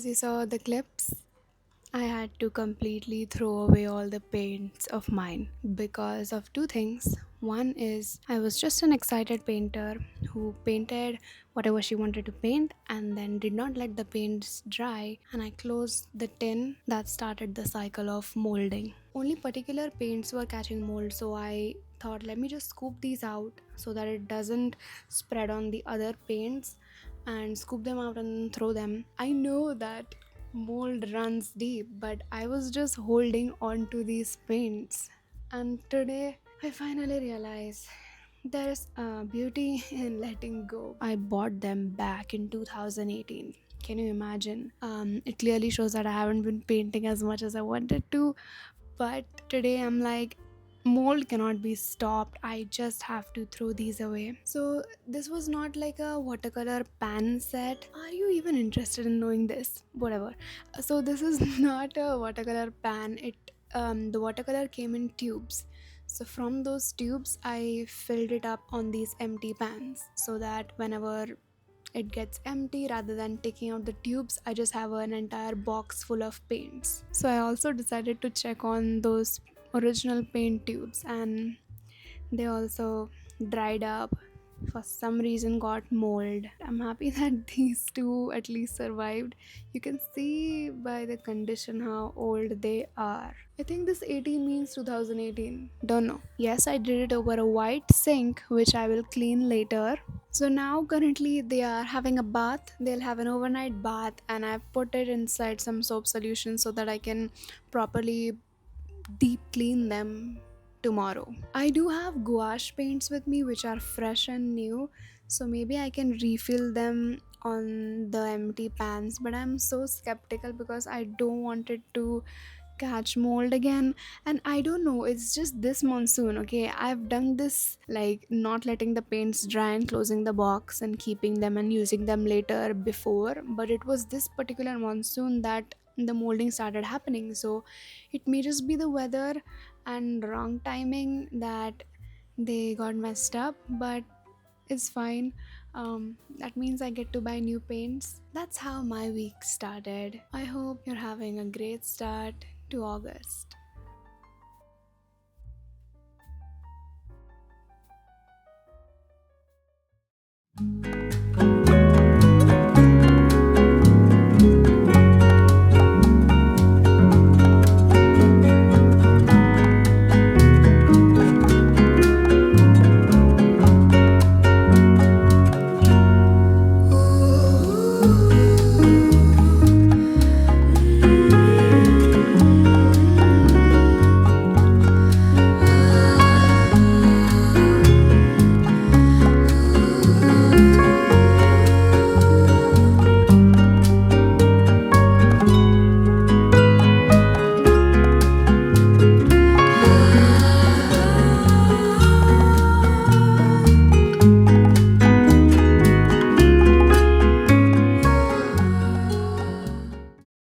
As you saw the clips, I had to completely throw away all the paints of mine because of two things. One is I was just an excited painter who painted whatever she wanted to paint and then did not let the paints dry, and I closed the tin that started the cycle of molding. Only particular paints were catching mold, so I thought let me just scoop these out so that it doesn't spread on the other paints and scoop them out and throw them. I know that mold runs deep, but I was just holding on to these paints. And today I finally realized there's a beauty in letting go. I bought them back in 2018. Can you imagine? It clearly shows that I haven't been painting as much as I wanted to, but today I'm like, mold cannot be stopped. I just have to throw these away. So this was not like a watercolor pan set. Are you even interested in knowing this? Whatever. So this is not a watercolor pan. The watercolor came in tubes. So from those tubes I filled it up on these empty pans so that whenever it gets empty, rather than taking out the tubes, I just have an entire box full of paints. So I also decided to check on those original paint tubes, and they also dried up, for some reason got mold. I'm happy that these two at least survived. You can see by the condition how old they are. I think this 18 means 2018. Don't know. Yes, I did it over a white sink, which I will clean later. So now currently they are having a bath. They'll have an overnight bath, and I've put it inside some soap solution so that I can properly deep clean them tomorrow. I do have gouache paints with me which are fresh and new, so maybe I can refill them on the empty pans, but I'm so skeptical because I don't want it to catch mold again. And I don't know, it's just this monsoon. Okay, I've done this, like not letting the paints dry and closing the box and keeping them and using them later before, but it was this particular monsoon that the molding started happening. So it may just be the weather and wrong timing that they got messed up, but it's fine. That means I get to buy new paints. That's how my week started. I hope you're having a great start to August.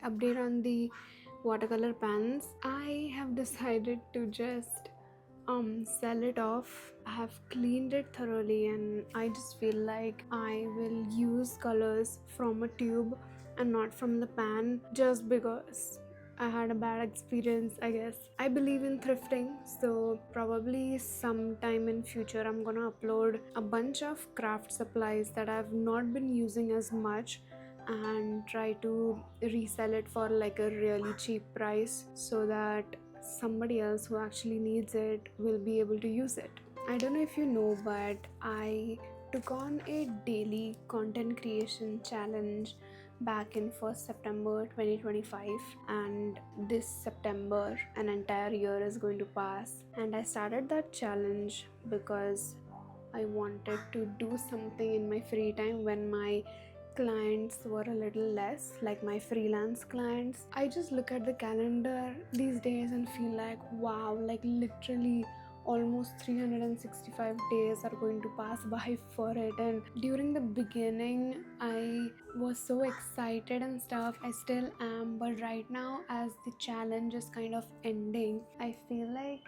Update on the watercolor pans. I have decided to just sell it off. I have cleaned it thoroughly, and I just feel like I will use colors from a tube and not from the pan, just because I had a bad experience, I guess. I believe in thrifting, so probably sometime in future I'm gonna upload a bunch of craft supplies that I've not been using as much and try to resell it for like a really cheap price so that somebody else who actually needs it will be able to use it. I don't know if you know, but I took on a daily content creation challenge back in 1st September 2025, and this September an entire year is going to pass, and I started that challenge because I wanted to do something in my free time when my clients were a little less, like my freelance clients. I just look at the calendar these days and feel like, wow, like literally almost 365 days are going to pass by for it. And during the beginning I was so excited and stuff, I still am, but right now as the challenge is kind of ending, I feel like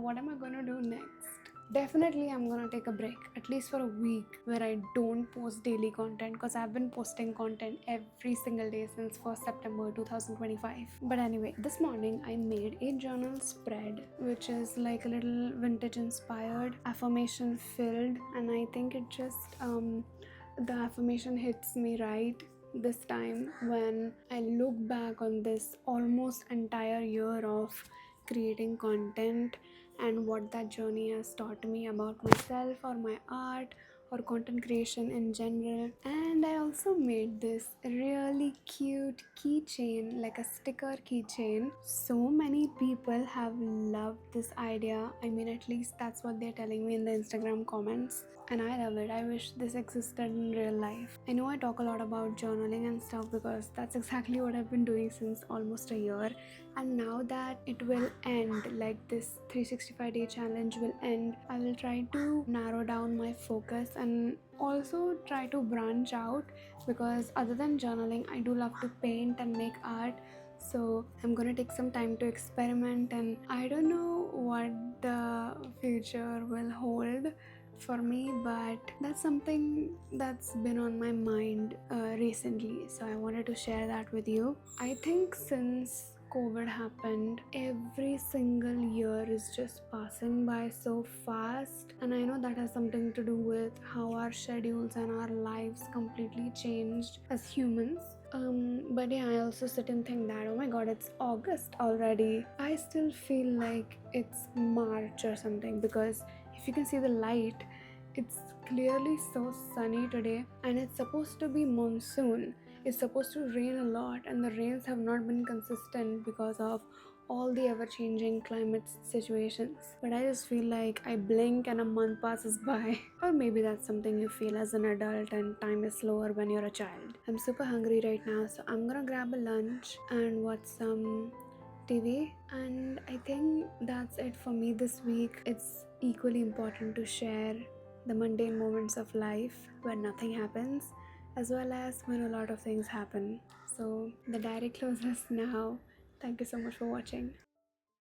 what am I gonna do next? Definitely, I'm gonna take a break, at least for a week, where I don't post daily content because I've been posting content every single day since 1st September 2025. But anyway, this morning I made a journal spread, which is like a little vintage inspired, affirmation filled, and I think it just, the affirmation hits me right this time when I look back on this almost entire year of creating content and what that journey has taught me about myself or my art or content creation in general. And I also made this really cute keychain, like a sticker keychain. So many people have loved this idea. I mean, at least that's what they're telling me in the Instagram comments. And I love it. I wish this existed in real life. I know I talk a lot about journaling and stuff because that's exactly what I've been doing since almost a year. And now that it will end, like this 365-day challenge will end, I will try to narrow down my focus and also try to branch out, because other than journaling, I do love to paint and make art. So I'm gonna take some time to experiment, and I don't know what the future will hold for me, but that's something that's been on my mind recently, so I wanted to share that with you. I think since COVID happened, every single year is just passing by so fast, and I know that has something to do with how our schedules and our lives completely changed as humans. But yeah, I also sit and think that, oh my god, it's August already. I still feel like it's March or something, because if you can see the light, it's clearly so sunny today, and it's supposed to be monsoon. It's supposed to rain a lot, and the rains have not been consistent because of all the ever changing climate situations. But I just feel like I blink and a month passes by. Or maybe that's something you feel as an adult and time is slower when you're a child. I'm super hungry right now, so I'm gonna grab a lunch and watch some TV. And I think that's it for me this week. It's equally important to share the mundane moments of life where nothing happens, as well as when a lot of things happen. So the diary closes now. Thank you so much for watching.